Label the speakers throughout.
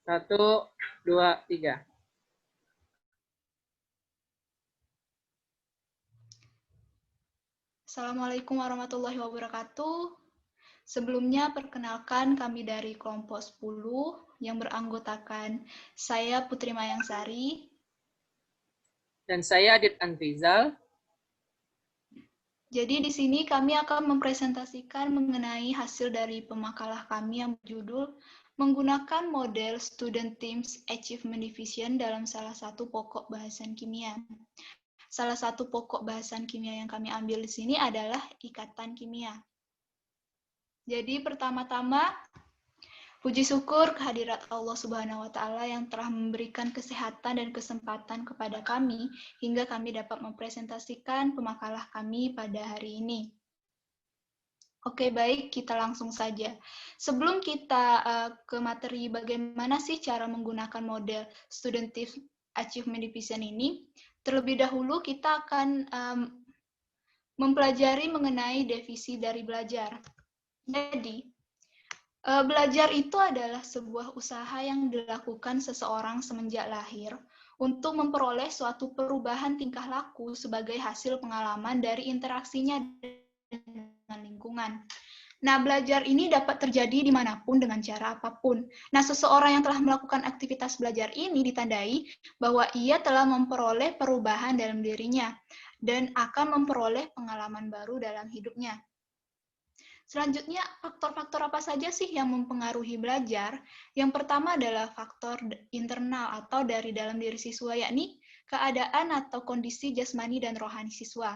Speaker 1: 1, 2, 3.
Speaker 2: Assalamualaikum warahmatullahi wabarakatuh. Sebelumnya perkenalkan kami dari kelompok 10 yang beranggotakan saya Putri Mayangsari.
Speaker 1: Dan saya Adit Andrizal.
Speaker 2: Jadi di sini kami akan mempresentasikan mengenai hasil dari pemakalah kami yang berjudul menggunakan model Student Teams Achievement Division dalam salah satu pokok bahasan kimia. Salah satu pokok bahasan kimia yang kami ambil di sini adalah ikatan kimia. Jadi pertama-tama, puji syukur kehadirat Allah Subhanahu wa Ta'ala yang telah memberikan kesehatan dan kesempatan kepada kami hingga kami dapat mempresentasikan pemakalah kami pada hari ini. Oke, baik, kita langsung saja. Sebelum kita ke materi bagaimana sih cara menggunakan model Student Teams Achievement Division ini, terlebih dahulu kita akan mempelajari mengenai definisi dari belajar. Jadi, belajar itu adalah sebuah usaha yang dilakukan seseorang semenjak lahir untuk memperoleh suatu perubahan tingkah laku sebagai hasil pengalaman dari interaksinya dengan lingkungan. Nah, belajar ini dapat terjadi dimanapun dengan cara apapun. Nah, seseorang yang telah melakukan aktivitas belajar ini ditandai bahwa ia telah memperoleh perubahan dalam dirinya dan akan memperoleh pengalaman baru dalam hidupnya. Selanjutnya, faktor-faktor apa saja sih yang mempengaruhi belajar? Yang pertama adalah faktor internal atau dari dalam diri siswa, yakni keadaan atau kondisi jasmani dan rohani siswa.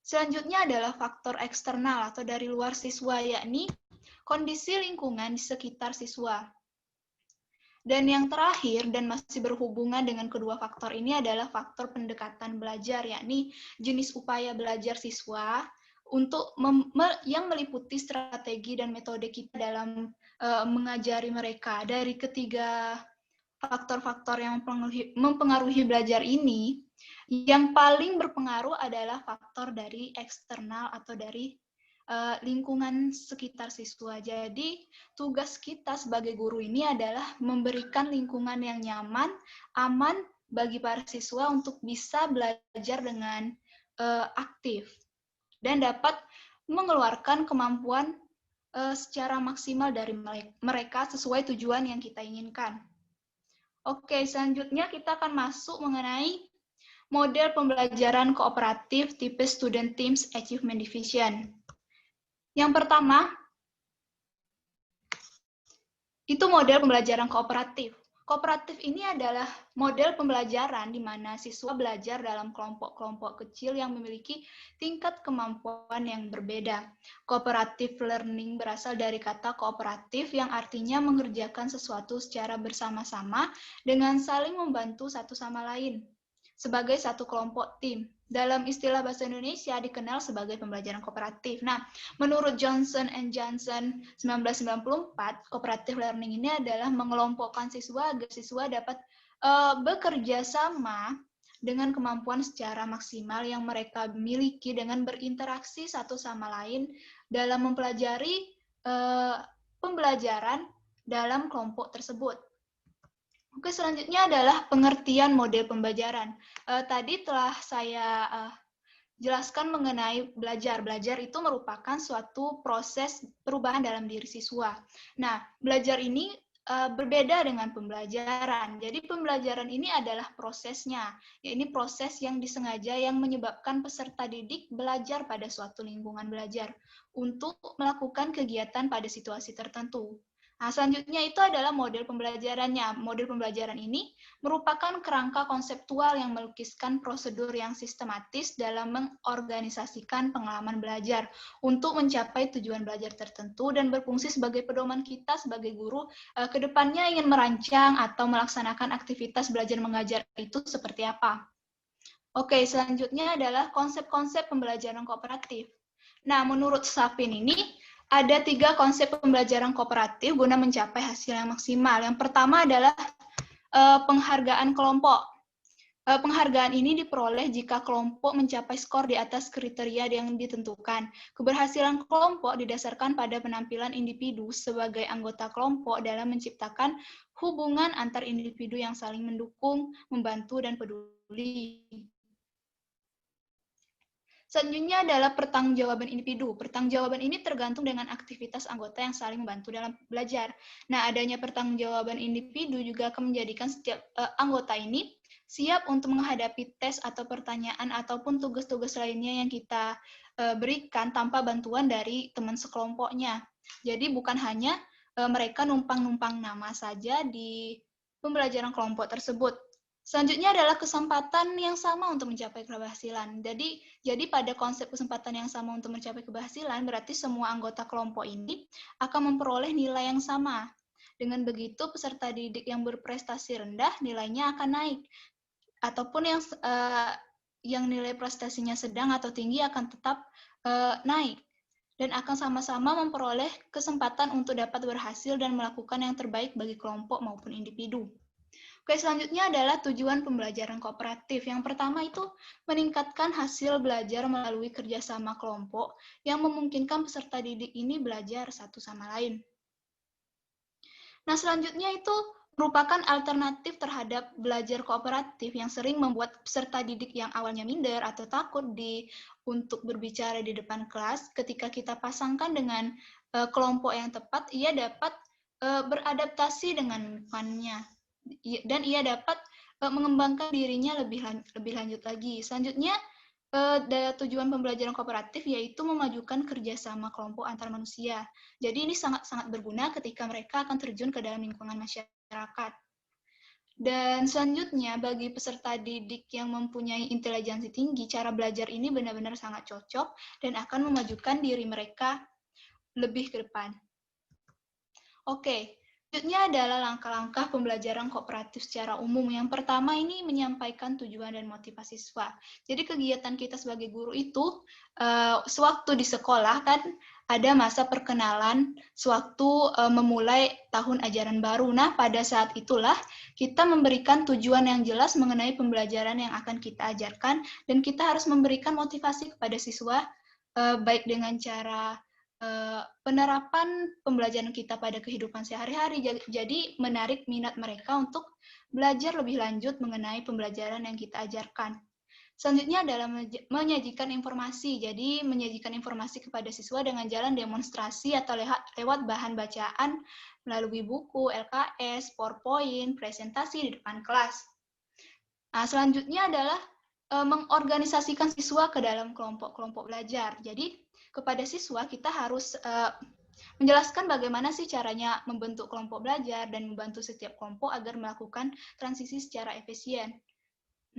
Speaker 2: Selanjutnya adalah faktor eksternal atau dari luar siswa, yakni kondisi lingkungan di sekitar siswa. Dan yang terakhir dan masih berhubungan dengan kedua faktor ini adalah faktor pendekatan belajar, yakni jenis upaya belajar siswa, untuk yang meliputi strategi dan metode kita dalam mengajari mereka. Dari ketiga faktor-faktor yang mempengaruhi belajar ini, yang paling berpengaruh adalah faktor dari eksternal atau dari lingkungan sekitar siswa. Jadi, tugas kita sebagai guru ini adalah memberikan lingkungan yang nyaman, aman bagi para siswa untuk bisa belajar dengan aktif dan dapat mengeluarkan kemampuan secara maksimal dari mereka sesuai tujuan yang kita inginkan. Oke, selanjutnya kita akan masuk mengenai model pembelajaran kooperatif tipe Student Teams Achievement Division. Yang pertama, itu model pembelajaran kooperatif. Kooperatif ini adalah model pembelajaran di mana siswa belajar dalam kelompok-kelompok kecil yang memiliki tingkat kemampuan yang berbeda. Cooperative learning berasal dari kata kooperatif yang artinya mengerjakan sesuatu secara bersama-sama dengan saling membantu satu sama lain sebagai satu kelompok tim. Dalam istilah bahasa Indonesia dikenal sebagai pembelajaran kooperatif. Nah, menurut Johnson & Johnson 1994, cooperative learning ini adalah mengelompokkan siswa agar siswa dapat bekerja sama dengan kemampuan secara maksimal yang mereka miliki dengan berinteraksi satu sama lain dalam mempelajari pembelajaran dalam kelompok tersebut. Oke, selanjutnya adalah pengertian model pembelajaran. Tadi telah saya jelaskan mengenai belajar. Belajar itu merupakan suatu proses perubahan dalam diri siswa. Nah, belajar ini berbeda dengan pembelajaran. Jadi pembelajaran ini adalah prosesnya. Ya, ini proses yang disengaja yang menyebabkan peserta didik belajar pada suatu lingkungan belajar untuk melakukan kegiatan pada situasi tertentu. Nah, selanjutnya itu adalah model pembelajarannya. Model pembelajaran ini merupakan kerangka konseptual yang melukiskan prosedur yang sistematis dalam mengorganisasikan pengalaman belajar untuk mencapai tujuan belajar tertentu dan berfungsi sebagai pedoman kita sebagai guru ke depannya ingin merancang atau melaksanakan aktivitas belajar mengajar itu seperti apa. Oke, selanjutnya adalah konsep-konsep pembelajaran kooperatif. Nah, menurut Safin ini, ada 3 konsep pembelajaran kooperatif guna mencapai hasil yang maksimal. Yang pertama adalah penghargaan kelompok. Penghargaan ini diperoleh jika kelompok mencapai skor di atas kriteria yang ditentukan. Keberhasilan kelompok didasarkan pada penampilan individu sebagai anggota kelompok dalam menciptakan hubungan antar individu yang saling mendukung, membantu, dan peduli. Selanjutnya adalah pertanggungjawaban individu. Pertanggungjawaban ini tergantung dengan aktivitas anggota yang saling membantu dalam belajar. Nah, adanya pertanggungjawaban individu juga akan menjadikan setiap anggota ini siap untuk menghadapi tes atau pertanyaan ataupun tugas-tugas lainnya yang kita berikan tanpa bantuan dari teman sekelompoknya. Jadi bukan hanya mereka numpang-numpang nama saja di pembelajaran kelompok tersebut. Selanjutnya adalah kesempatan yang sama untuk mencapai keberhasilan. Jadi pada konsep kesempatan yang sama untuk mencapai keberhasilan, berarti semua anggota kelompok ini akan memperoleh nilai yang sama. Dengan begitu, peserta didik yang berprestasi rendah nilainya akan naik. Ataupun yang nilai prestasinya sedang atau tinggi akan tetap naik. Dan akan sama-sama memperoleh kesempatan untuk dapat berhasil dan melakukan yang terbaik bagi kelompok maupun individu. Oke, selanjutnya adalah tujuan pembelajaran kooperatif. Yang pertama itu meningkatkan hasil belajar melalui kerjasama kelompok yang memungkinkan peserta didik ini belajar satu sama lain. Nah, selanjutnya itu merupakan alternatif terhadap belajar kooperatif yang sering membuat peserta didik yang awalnya minder atau takut untuk berbicara di depan kelas. Ketika kita pasangkan dengan kelompok yang tepat, ia dapat beradaptasi dengan lingkungannya. Dan ia dapat mengembangkan dirinya lebih lanjut lagi. Selanjutnya, tujuan pembelajaran kooperatif yaitu memajukan kerjasama kelompok antar manusia. Jadi ini sangat-sangat berguna ketika mereka akan terjun ke dalam lingkungan masyarakat. Dan selanjutnya, bagi peserta didik yang mempunyai intelijensi tinggi, cara belajar ini benar-benar sangat cocok dan akan memajukan diri mereka lebih ke depan. Oke. Selanjutnya adalah langkah-langkah pembelajaran kooperatif secara umum. Yang pertama ini menyampaikan tujuan dan motivasi siswa. Jadi kegiatan kita sebagai guru itu, sewaktu di sekolah kan ada masa perkenalan, sewaktu memulai tahun ajaran baru. Nah, pada saat itulah kita memberikan tujuan yang jelas mengenai pembelajaran yang akan kita ajarkan, dan kita harus memberikan motivasi kepada siswa, baik dengan cara penerapan pembelajaran kita pada kehidupan sehari-hari, jadi menarik minat mereka untuk belajar lebih lanjut mengenai pembelajaran yang kita ajarkan. Selanjutnya adalah menyajikan informasi, jadi menyajikan informasi kepada siswa dengan jalan demonstrasi atau lewat bahan bacaan melalui buku, LKS, PowerPoint, presentasi di depan kelas. Nah, selanjutnya adalah mengorganisasikan siswa ke dalam kelompok-kelompok belajar. Jadi kepada siswa kita harus menjelaskan bagaimana sih caranya membentuk kelompok belajar dan membantu setiap kelompok agar melakukan transisi secara efisien.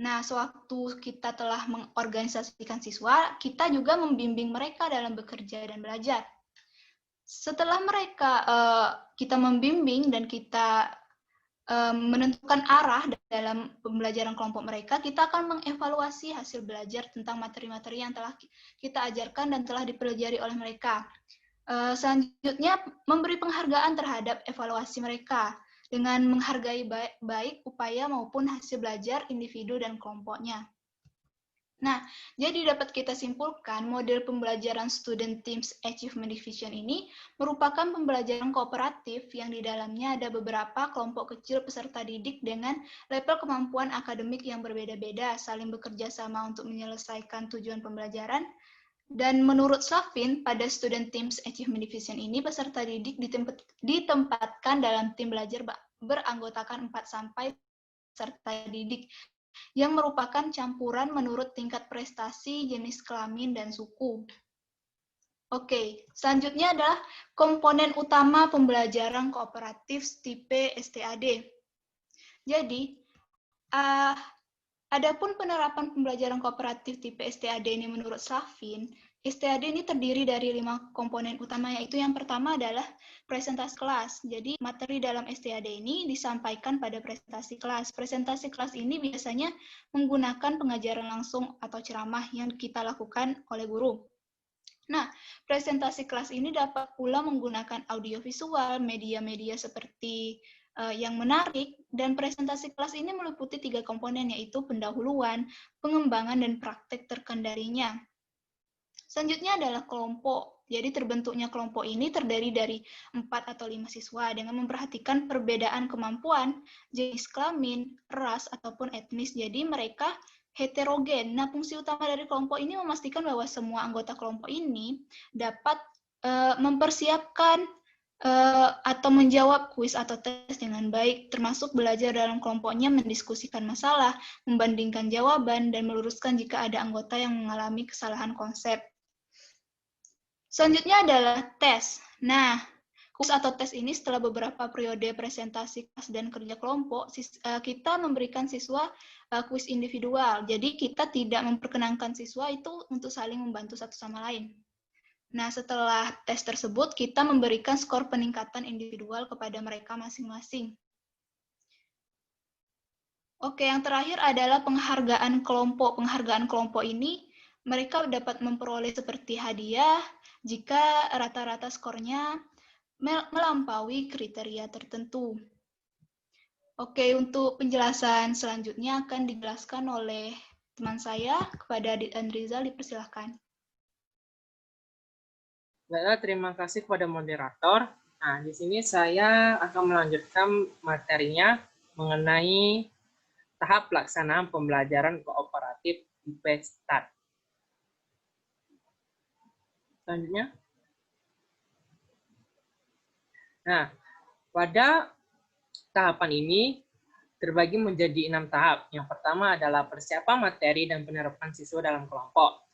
Speaker 2: Nah, sewaktu kita telah mengorganisasikan siswa, kita juga membimbing mereka dalam bekerja dan belajar. Setelah kita membimbing dan kita menentukan arah dalam pembelajaran kelompok mereka, kita akan mengevaluasi hasil belajar tentang materi-materi yang telah kita ajarkan dan telah dipelajari oleh mereka. Selanjutnya, memberi penghargaan terhadap evaluasi mereka dengan menghargai baik upaya maupun hasil belajar individu dan kelompoknya. Nah, jadi dapat kita simpulkan model pembelajaran Student Teams Achievement Division ini merupakan pembelajaran kooperatif yang di dalamnya ada beberapa kelompok kecil peserta didik dengan level kemampuan akademik yang berbeda-beda, saling bekerja sama untuk menyelesaikan tujuan pembelajaran. Dan menurut Slavin, pada Student Teams Achievement Division ini, peserta didik ditempatkan dalam tim belajar beranggotakan 4-sampai peserta didik, yang merupakan campuran menurut tingkat prestasi, jenis kelamin, dan suku. Oke, selanjutnya adalah komponen utama pembelajaran kooperatif tipe STAD. Jadi, adapun penerapan pembelajaran kooperatif tipe STAD ini menurut Slavin, STAD ini terdiri dari 5 komponen utama, yaitu yang pertama adalah presentasi kelas. Jadi materi dalam STAD ini disampaikan pada presentasi kelas. Presentasi kelas ini biasanya menggunakan pengajaran langsung atau ceramah yang kita lakukan oleh guru. Nah, presentasi kelas ini dapat pula menggunakan audiovisual, media-media seperti yang menarik, dan presentasi kelas ini meliputi 3 komponen, yaitu pendahuluan, pengembangan, dan praktek terkendalinya. Selanjutnya adalah kelompok. Jadi terbentuknya kelompok ini terdiri dari 4 atau 5 siswa dengan memperhatikan perbedaan kemampuan, jenis kelamin, ras, ataupun etnis. Jadi mereka heterogen. Nah, fungsi utama dari kelompok ini memastikan bahwa semua anggota kelompok ini dapat mempersiapkan atau menjawab kuis atau tes dengan baik, termasuk belajar dalam kelompoknya mendiskusikan masalah, membandingkan jawaban, dan meluruskan jika ada anggota yang mengalami kesalahan konsep. Selanjutnya adalah tes. Nah, kuis atau tes ini setelah beberapa periode presentasi kelas dan kerja kelompok, kita memberikan siswa kuis individual. Jadi kita tidak memperkenankan siswa itu untuk saling membantu satu sama lain. Nah, setelah tes tersebut, kita memberikan skor peningkatan individual kepada mereka masing-masing. Oke, yang terakhir adalah penghargaan kelompok. Penghargaan kelompok ini, mereka dapat memperoleh seperti hadiah jika rata-rata skornya melampaui kriteria tertentu. Oke, untuk penjelasan selanjutnya akan dijelaskan oleh teman saya. Kepada Adit Andrizal, dipersilahkan.
Speaker 1: Baiklah, terima kasih kepada moderator. Nah, di sini saya akan melanjutkan materinya mengenai tahap pelaksanaan pembelajaran kooperatif IP START. Selanjutnya. Nah, pada tahapan ini terbagi menjadi 6 tahap. Yang pertama adalah persiapan materi dan penerapan siswa dalam kelompok.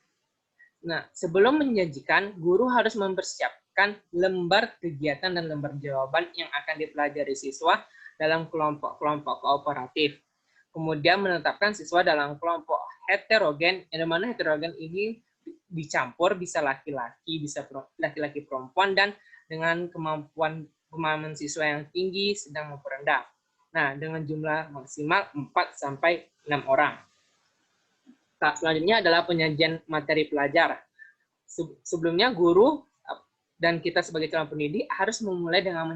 Speaker 1: Nah, sebelum menjanjikan, guru harus mempersiapkan lembar kegiatan dan lembar jawaban yang akan dipelajari siswa dalam kelompok-kelompok kooperatif. Kemudian menetapkan siswa dalam kelompok heterogen, yang mana heterogen ini dicampur, bisa laki-laki, bisa laki-laki perempuan, dan dengan kemampuan pemahaman siswa yang tinggi, sedang maupun rendah. Nah, dengan jumlah maksimal 4-6 orang. Selanjutnya adalah penyajian materi pelajar. Sebelumnya guru dan kita sebagai calon pendidik harus memulai dengan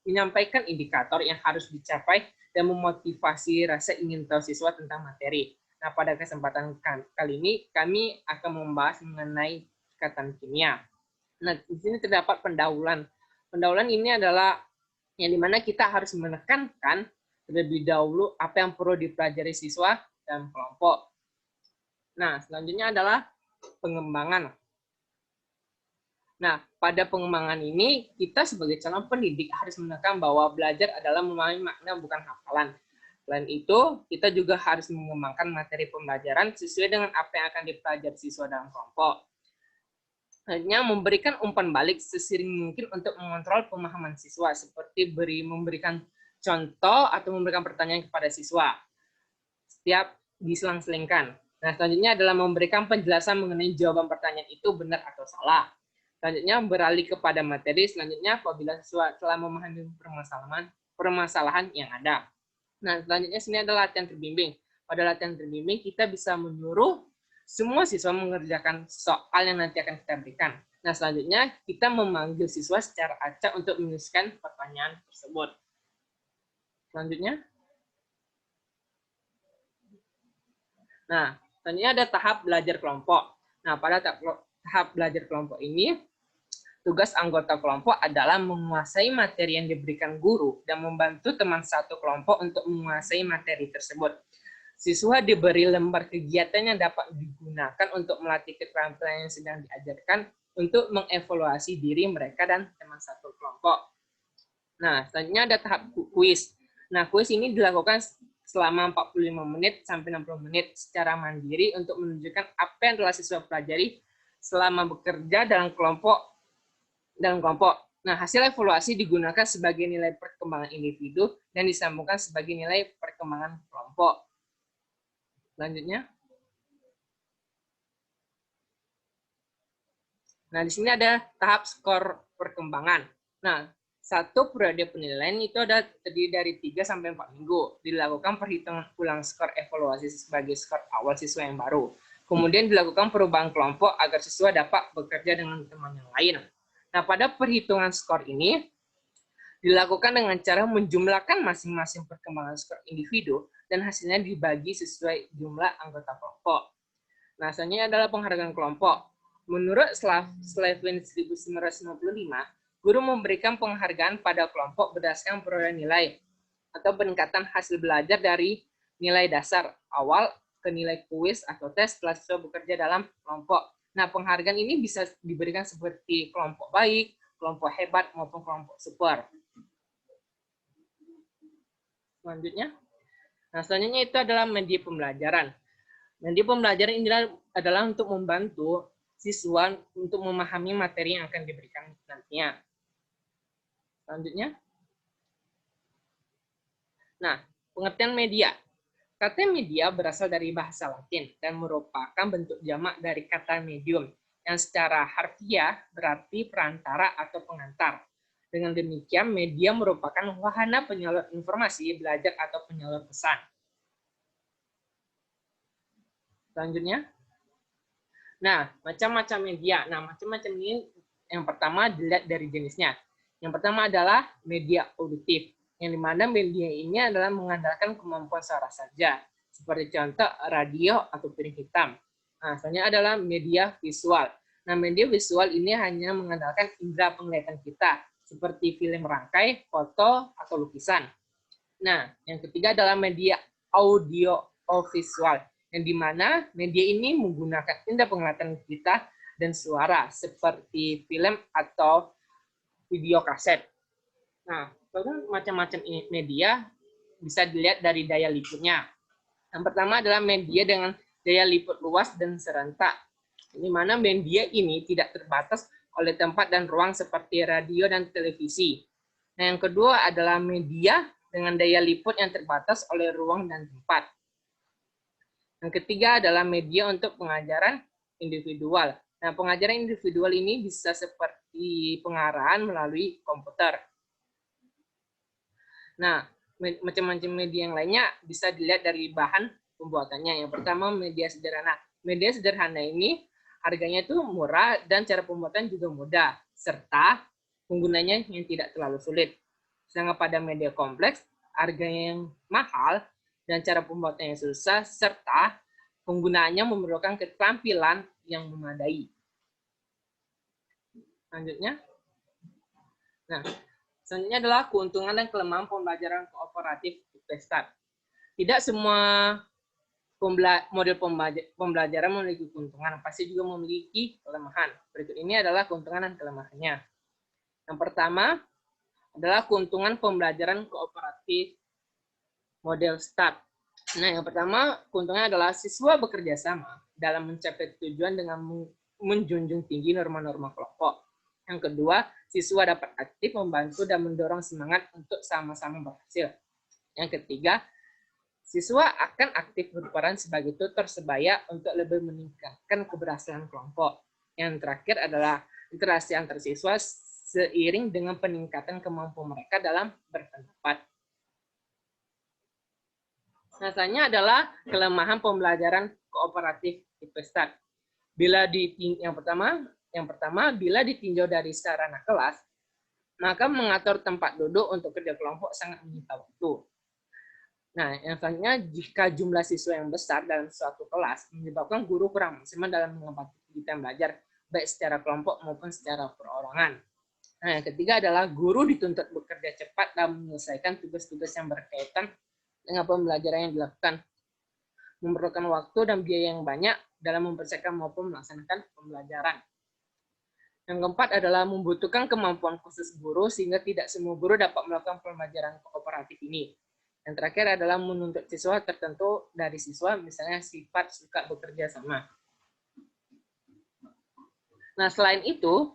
Speaker 1: menyampaikan indikator yang harus dicapai dan memotivasi rasa ingin tahu siswa tentang materi. Nah, pada kesempatan kali ini kami akan membahas mengenai ikatan kimia. Nah, di sini terdapat pendahuluan. Pendahuluan ini adalah yang dimana kita harus menekankan terlebih dahulu apa yang perlu dipelajari siswa dan kelompok. Nah, selanjutnya adalah pengembangan. Nah, pada pengembangan ini, kita sebagai calon pendidik harus menekan bahwa belajar adalah memahami makna, bukan hafalan. Selain itu, kita juga harus mengembangkan materi pembelajaran sesuai dengan apa yang akan dipelajari siswa dalam kelompok. Hanya memberikan umpan balik sesering mungkin untuk mengontrol pemahaman siswa, seperti memberikan contoh atau memberikan pertanyaan kepada siswa. Setiap diselang-selingkan. Nah, selanjutnya adalah memberikan penjelasan mengenai jawaban pertanyaan itu benar atau salah. Selanjutnya beralih kepada materi. Selanjutnya apabila siswa telah memahami permasalahan yang ada. Nah, selanjutnya sini adalah latihan terbimbing. Pada latihan terbimbing kita bisa menyuruh semua siswa mengerjakan soal yang nanti akan kita berikan. Nah, selanjutnya kita memanggil siswa secara acak untuk menuliskan pertanyaan tersebut. Selanjutnya. Nah, selanjutnya ada tahap belajar kelompok. Nah, pada tahap belajar kelompok ini, tugas anggota kelompok adalah menguasai materi yang diberikan guru dan membantu teman satu kelompok untuk menguasai materi tersebut. Siswa diberi lembar kegiatan yang dapat digunakan untuk melatih keterampilan yang sedang diajarkan untuk mengevaluasi diri mereka dan teman satu kelompok. Nah, selanjutnya ada tahap kuis. Nah, kuis ini dilakukan selama 45 menit sampai 60 menit secara mandiri untuk menunjukkan apa yang telah siswa pelajari selama bekerja dalam kelompok. Nah, hasil evaluasi digunakan sebagai nilai perkembangan individu dan disambungkan sebagai nilai perkembangan kelompok. Selanjutnya. Nah, di sini ada tahap skor perkembangan. Nah, satu periode penilaian itu ada terdiri dari 3-4 minggu. Dilakukan perhitungan ulang skor evaluasi sebagai skor awal siswa yang baru. Kemudian dilakukan perubahan kelompok agar siswa dapat bekerja dengan teman yang lain. Nah, pada perhitungan skor ini, Dilakukan dengan cara menjumlahkan masing-masing perkembangan skor individu dan hasilnya dibagi sesuai jumlah anggota kelompok. Nah, selanjutnya adalah penghargaan kelompok. Menurut Slavin 1995, guru memberikan penghargaan pada kelompok berdasarkan perolehan nilai atau peningkatan hasil belajar dari nilai dasar awal ke nilai kuis atau tes setelah siswa bekerja dalam kelompok. Nah, penghargaan ini bisa diberikan seperti kelompok baik, kelompok hebat, maupun kelompok super. Selanjutnya itu adalah media pembelajaran. Media pembelajaran ini adalah untuk membantu siswa untuk memahami materi yang akan diberikan nantinya. Selanjutnya. Nah, pengertian media. Kata media berasal dari bahasa Latin dan merupakan bentuk jamak dari kata medium yang secara harfiah berarti perantara atau pengantar. Dengan demikian, media merupakan wahana penyalur informasi, belajar, atau penyalur pesan. Selanjutnya. Nah, macam-macam media. Nah, macam-macam ini yang pertama dilihat dari jenisnya. Yang pertama adalah media auditif, yang dimana media ini adalah mengandalkan kemampuan suara saja, seperti contoh radio atau piring hitam. Nah, selanjutnya adalah media visual. Nah, media visual ini hanya mengandalkan indera penglihatan kita, seperti film rangkai, foto, atau lukisan. Nah, yang ketiga adalah media audio visual, yang dimana media ini menggunakan indera penglihatan kita dan suara, seperti film atau video kaset. Nah, macam-macam media bisa dilihat dari daya liputnya. Yang pertama adalah media dengan daya liput luas dan serentak, di mana media ini tidak terbatas oleh tempat dan ruang seperti radio dan televisi. Nah, yang kedua adalah media dengan daya liput yang terbatas oleh ruang dan tempat. Yang ketiga adalah media untuk pengajaran individual. Nah, pengajaran individual ini bisa seperti pengarahan melalui komputer. Nah, macam-macam media yang lainnya bisa dilihat dari bahan pembuatannya. Yang pertama, media sederhana. Media sederhana ini harganya itu murah dan cara pembuatan juga mudah, serta penggunanya yang tidak terlalu sulit. Sedangkan pada media kompleks, harganya yang mahal dan cara pembuatannya susah, serta penggunaannya memerlukan keterampilan yang memadai. Selanjutnya. Nah, selanjutnya adalah keuntungan dan kelemahan pembelajaran kooperatif IPSTAT. Tidak semua model pembelajaran memiliki keuntungan, pasti juga memiliki kelemahan. Berikut ini adalah keuntungan dan kelemahannya. Yang pertama adalah keuntungan pembelajaran kooperatif model STAT. Nah, yang pertama keuntungannya adalah siswa bekerja sama dalam mencapai tujuan dengan menjunjung tinggi norma-norma kelompok. Yang kedua, siswa dapat aktif membantu dan mendorong semangat untuk sama-sama berhasil. Yang ketiga, siswa akan aktif berperan sebagai tutor sebaya untuk lebih meningkatkan keberhasilan kelompok. Yang terakhir adalah interaksi antar siswa seiring dengan peningkatan kemampuan mereka dalam berpendapat. Nah, selanjutnya adalah kelemahan pembelajaran kooperatif IPSTAT. Yang pertama, bila ditinjau dari sarana kelas, maka mengatur tempat duduk untuk kerja kelompok sangat menyita waktu. Nah, yang selanjutnya, jika jumlah siswa yang besar dalam suatu kelas menyebabkan guru kurang maksimal dalam mengemban kegiatan belajar, baik secara kelompok maupun secara perorangan. Nah, yang ketiga adalah guru dituntut bekerja cepat dalam menyelesaikan tugas-tugas yang berkaitan dengan pembelajaran yang dilakukan, memerlukan waktu dan biaya yang banyak dalam mempersiapkan maupun melaksanakan pembelajaran. Yang keempat adalah membutuhkan kemampuan khusus guru sehingga tidak semua guru dapat melakukan pembelajaran kooperatif ini. Yang terakhir adalah menuntut siswa tertentu dari siswa, misalnya sifat suka bekerja sama. Nah, selain itu,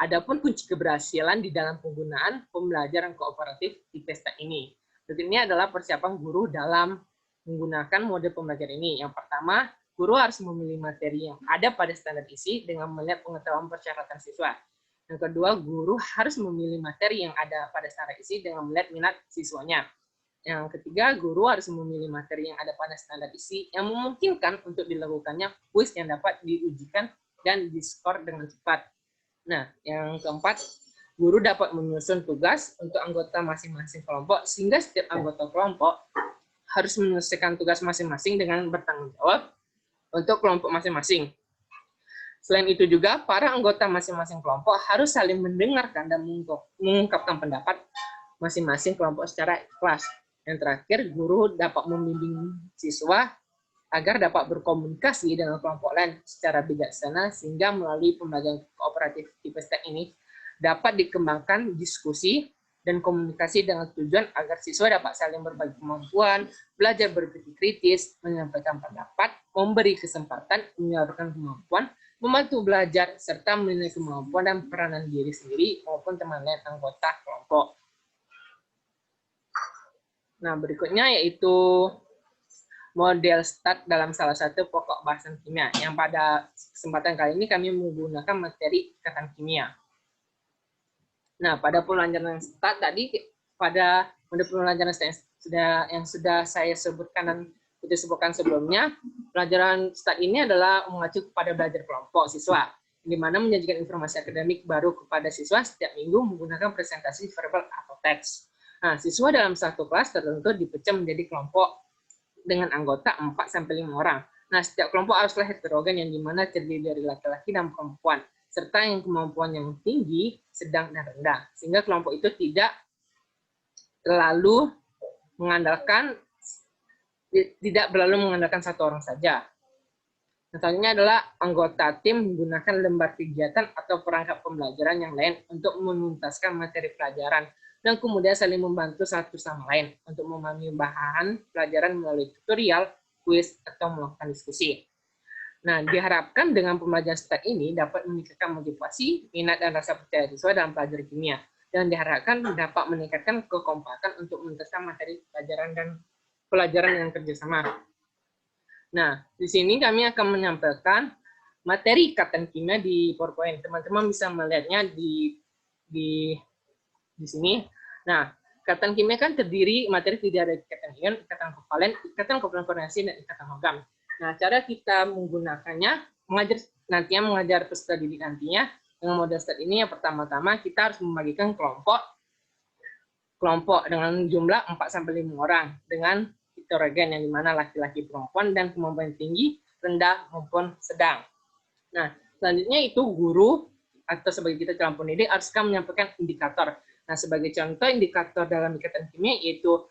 Speaker 1: adapun kunci keberhasilan di dalam penggunaan pembelajaran kooperatif di IPSTAT ini. Berikut ini adalah persiapan guru dalam menggunakan mode pembelajaran ini. Yang pertama, guru harus memilih materi yang ada pada standar isi dengan melihat pengetahuan persyaratan siswa. Yang kedua, guru harus memilih materi yang ada pada standar isi dengan melihat minat siswanya. Yang ketiga, guru harus memilih materi yang ada pada standar isi yang memungkinkan untuk dilakukannya kuis yang dapat diujikan dan diskor dengan cepat. Nah, yang keempat, guru dapat menyusun tugas untuk anggota masing-masing kelompok, sehingga setiap anggota kelompok harus menyelesaikan tugas masing-masing dengan bertanggung jawab untuk kelompok masing-masing. Selain itu juga, para anggota masing-masing kelompok harus saling mendengarkan dan mengungkapkan pendapat masing-masing kelompok secara ikhlas. Yang terakhir, guru dapat membimbing siswa agar dapat berkomunikasi dengan kelompok lain secara bijaksana, sehingga melalui pembelajaran kooperatif tipe STEM ini dapat dikembangkan diskusi dan komunikasi dengan tujuan agar siswa dapat saling berbagi kemampuan, belajar berpikir kritis, menyampaikan pendapat, memberi kesempatan, menyalurkan kemampuan, membantu belajar, serta menilai kemampuan dan peranan diri sendiri maupun teman lain anggota kelompok. Nah, berikutnya yaitu model START dalam salah satu pokok bahasan kimia, yang pada kesempatan kali ini kami menggunakan materi ikatan kimia. Nah, pada pembelajaran START tadi, pada pembelajaran START yang sudah saya sebutkan dan disebutkan sebelumnya, pelajaran START ini adalah mengacu kepada belajar kelompok siswa, di mana menyajikan informasi akademik baru kepada siswa setiap minggu menggunakan presentasi verbal atau teks. Nah, siswa dalam satu kelas tertentu dipecah menjadi kelompok dengan anggota 4-5 orang. Nah, setiap kelompok haruslah heterogen, yang dimana terdiri dari laki-laki dan perempuan, serta yang kemampuan yang tinggi, sedang, dan rendah. Sehingga kelompok itu tidak berlalu mengandalkan satu orang saja. Selanjutnya adalah anggota tim menggunakan lembar kegiatan atau perangkat pembelajaran yang lain untuk menuntaskan materi pelajaran, dan kemudian saling membantu satu sama lain untuk memahami bahan pelajaran melalui tutorial, kuis, atau melakukan diskusi. Nah, diharapkan dengan pembelajaran START ini dapat meningkatkan motivasi, minat, dan rasa percaya siswa dalam pelajaran kimia, dan diharapkan dapat meningkatkan kekompakan untuk menuntaskan materi pelajaran dan pelajaran yang kerjasama. Nah, di sini kami akan menyampaikan materi ikatan kimia di PowerPoint. Teman-teman bisa melihatnya di sini. Nah, ikatan kimia kan terdiri dari ikatan ion, ikatan kovalen koordinasi, dan ikatan logam. Nah, cara kita menggunakannya, mengajar peserta didik nantinya dengan model START ini, yang pertama-tama kita harus membagikan kelompok dengan jumlah 4-5 orang dengan heterogen, yang dimana laki-laki, perempuan, dan kemampuan tinggi, rendah, maupun sedang. Nah, selanjutnya itu guru atau sebagai kita calon pendidik harus menyampaikan indikator. Nah, sebagai contoh indikator dalam ikatan kimia yaitu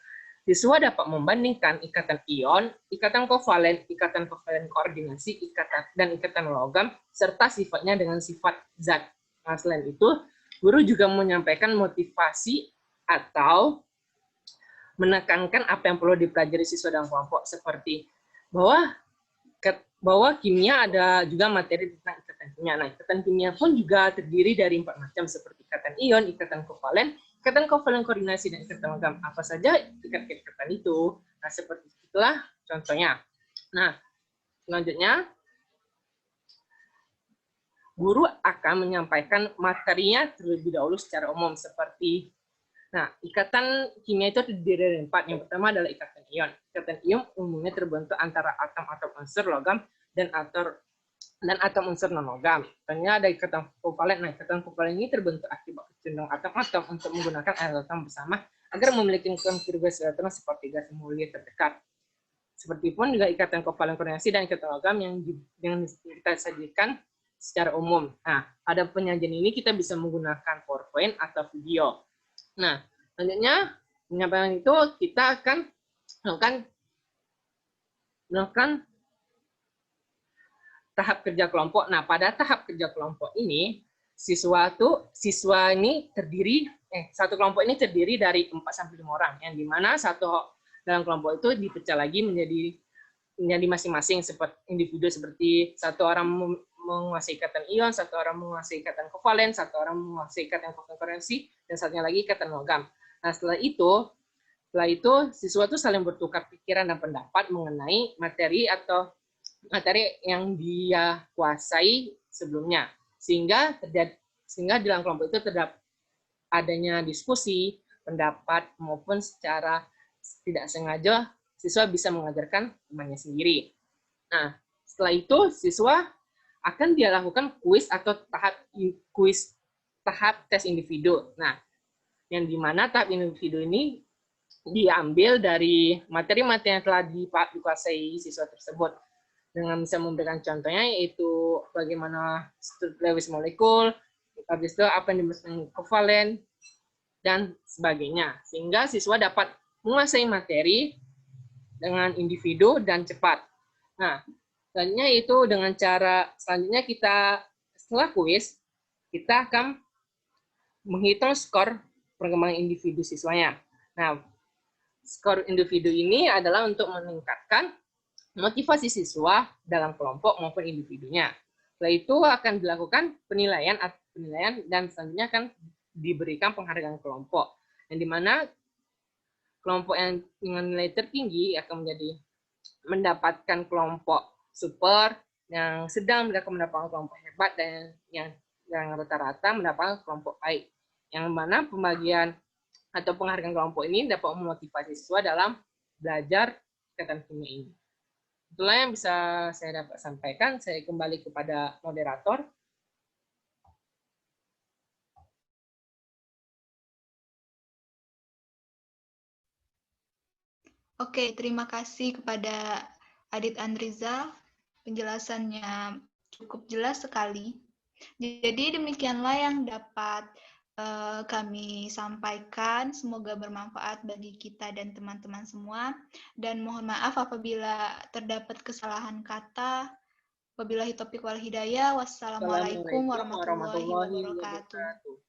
Speaker 1: siswa dapat membandingkan ikatan ion, ikatan kovalen koordinasi, dan ikatan logam, serta sifatnya dengan sifat zat. Nah, selain itu, guru juga menyampaikan motivasi atau menekankan apa yang perlu dipelajari siswa dalam kelompok, seperti bahwa kimia ada juga materi tentang ikatan kimia. Nah, ikatan kimia pun juga terdiri dari 4 macam, seperti ikatan ion, ikatan kovalen koordinasi, dan ikatan logam. Apa saja ikatan itu? Nah, seperti itulah contohnya. Nah, selanjutnya, guru akan menyampaikan materinya terlebih dahulu secara umum, seperti ikatan kimia itu terdiri dari 4. Yang pertama adalah ikatan ion. Ikatan ion umumnya terbentuk antara atom-atom unsur logam dan atom unsur non-logam. Contohnya ada ikatan kovalen. Nah, ikatan kovalen ini terbentuk akibat kecenderungan atom-atom untuk menggunakan elektron bersama agar memiliki konfigurasi elektron seperti gas mulia terdekat. Seperti pun juga ikatan kovalen koordinasi dan ikatan logam yang kita sajikan secara umum. Nah, pada penyajian ini kita bisa menggunakan PowerPoint atau video. Nah, selanjutnya penyampaian itu kita akan melakukan tahap kerja kelompok. Nah, pada tahap kerja kelompok ini, siswa ini satu kelompok ini terdiri dari 4-5 orang, yang dimana dalam kelompok itu dipecah lagi menjadi masing-masing seperti individu, seperti satu orang menguasai ikatan ion, satu orang menguasai ikatan kovalen, satu orang menguasai ikatan koordinasi, dan satunya lagi ikatan logam. Nah, setelah itu siswa itu saling bertukar pikiran dan pendapat mengenai materi yang dia kuasai sebelumnya, sehingga dalam kelompok itu terdapat adanya diskusi, pendapat, maupun secara tidak sengaja siswa bisa mengajarkan temannya sendiri. Nah, setelah itu siswa akan dia lakukan kuis atau tahap tes individu. Nah, yang dimana tahap individu ini diambil dari materi-materi yang telah dikuasai siswa tersebut. Dengan bisa memberikan contohnya yaitu bagaimana struktur Lewis molekul, habis itu apa yang dimaksud kovalen, dan sebagainya. Sehingga siswa dapat menguasai materi dengan individu dan cepat. Nah, selanjutnya itu dengan cara selanjutnya kita setelah kuis, kita akan menghitung skor perkembangan individu siswanya. Nah, skor individu ini adalah untuk meningkatkan motivasi siswa dalam kelompok maupun individunya. Setelah itu akan dilakukan penilaian dan selanjutnya akan diberikan penghargaan kelompok. Yang dimana kelompok yang dengan nilai tertinggi akan mendapatkan kelompok super, yang sedang mendapatkan kelompok hebat, dan yang rata-rata mendapatkan kelompok baik. Yang mana pembagian atau penghargaan kelompok ini dapat memotivasi siswa dalam belajar ikatan kimia ini. Itulah yang bisa saya dapat sampaikan. Saya kembali kepada moderator.
Speaker 2: Oke, terima kasih kepada Adit Andriza. Penjelasannya cukup jelas sekali. Jadi demikianlah yang dapat kami sampaikan. Semoga bermanfaat bagi kita dan teman-teman semua. Dan mohon maaf apabila terdapat kesalahan kata. Wabillahi taufiq wal hidayah. Wassalamualaikum warahmatullahi wabarakatuh.